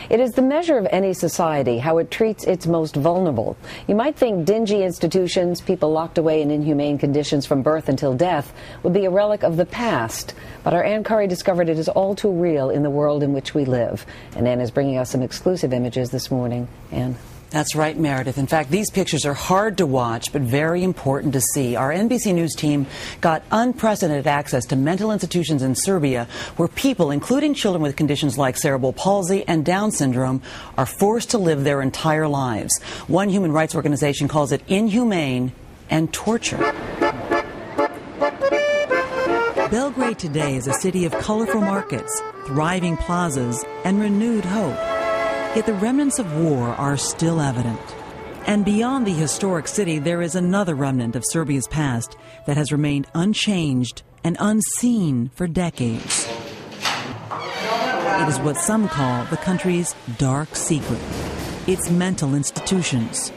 It is the measure of any society, how it treats its most vulnerable. You might think dingy institutions, people locked away in inhumane conditions from birth until death, would be a relic of the past. But our Ann Curry discovered it is all too real in the world in which we live. And Ann is bringing us some exclusive images this morning. Ann. That's right, Meredith. In fact, these pictures are hard to watch, but very important to see. Our NBC News team got unprecedented access to mental institutions in Serbia where people, including children with conditions like cerebral palsy and Down syndrome, are forced to live their entire lives. One human rights organization calls it inhumane and torture. Belgrade today is a city of colorful markets, thriving plazas, and renewed hope. Yet the remnants of war are still evident. And beyond the historic city, there is another remnant of Serbia's past that has remained unchanged and unseen for decades. It is what some call the country's dark secret, its mental institutions.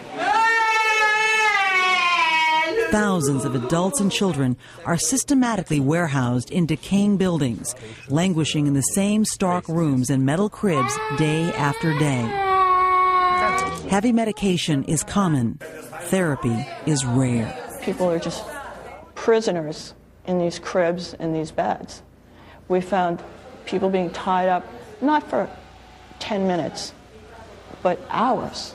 Thousands of adults and children are systematically warehoused in decaying buildings, languishing in the same stark rooms and metal cribs day after day. Heavy medication is common. Therapy is rare. People are just prisoners in these cribs, in these beds. We found people being tied up, not for 10 minutes, but hours.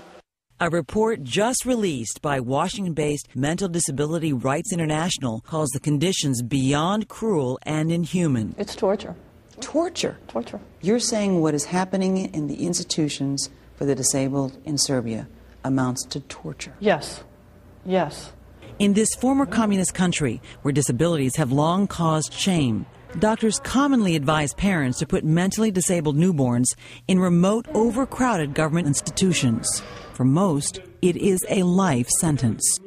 A report just released by Washington-based Mental Disability Rights International calls the conditions beyond cruel and inhuman. It's torture. Torture? Torture. You're saying what is happening in the institutions for the disabled in Serbia amounts to torture? Yes. Yes. In this former communist country, where disabilities have long caused shame, doctors commonly advise parents to put mentally disabled newborns in remote, overcrowded government institutions. For most, it is a life sentence.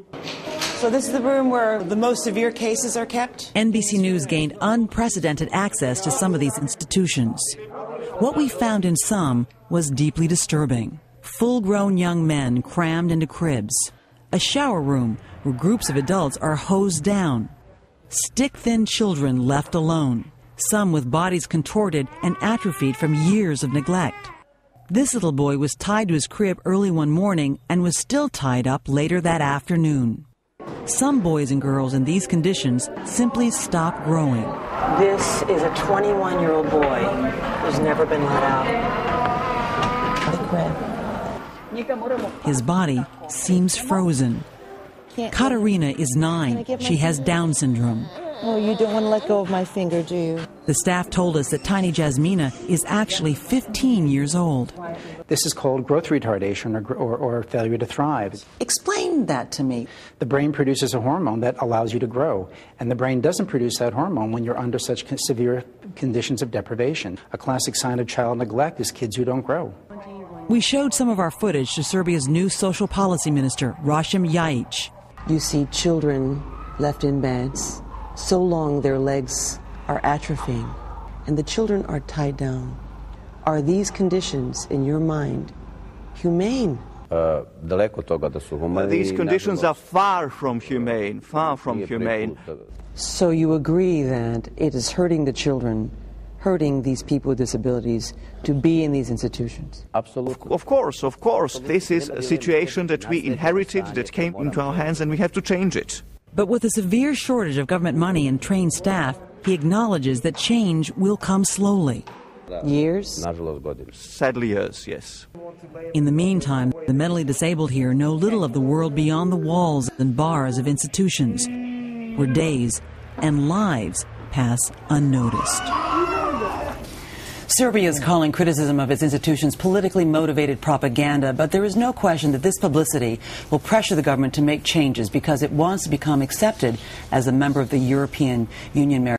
So this is the room where the most severe cases are kept? NBC News gained unprecedented access to some of these institutions. What we found in some was deeply disturbing. Full-grown young men crammed into cribs. A shower room where groups of adults are hosed down. Stick-thin children left alone, some with bodies contorted and atrophied from years of neglect. This little boy was tied to his crib early one morning and was still tied up later that afternoon. Some boys and girls in these conditions simply stop growing. This is a 21-year-old boy who's never been let out of the crib. His body seems frozen. Katarina is 9. She has Down syndrome. Oh, you don't want to let go of my finger, do you? The staff told us that tiny Jasmina is actually 15 years old. This is called growth retardation or failure to thrive. Explain that to me. The brain produces a hormone that allows you to grow, and the brain doesn't produce that hormone when you're under such severe conditions of deprivation. A classic sign of child neglect is kids who don't grow. We showed some of our footage to Serbia's new social policy minister, Rasim Ljajic. You see children left in beds. So long their legs are atrophying, and the children are tied down. Are these conditions, in your mind, humane? These conditions are far from humane, far from humane. So you agree that it is hurting the children, hurting these people with disabilities to be in these institutions? Absolutely. Of course. This is a situation that we inherited, that came into our hands, and we have to change it. But with a severe shortage of government money and trained staff, he acknowledges that change will come slowly. Years? Sadly, years, yes. In the meantime, the mentally disabled here know little of the world beyond the walls and bars of institutions, where days and lives pass unnoticed. Serbia is calling criticism of its institutions politically motivated propaganda, but there is no question that this publicity will pressure the government to make changes because it wants to become accepted as a member of the European Union.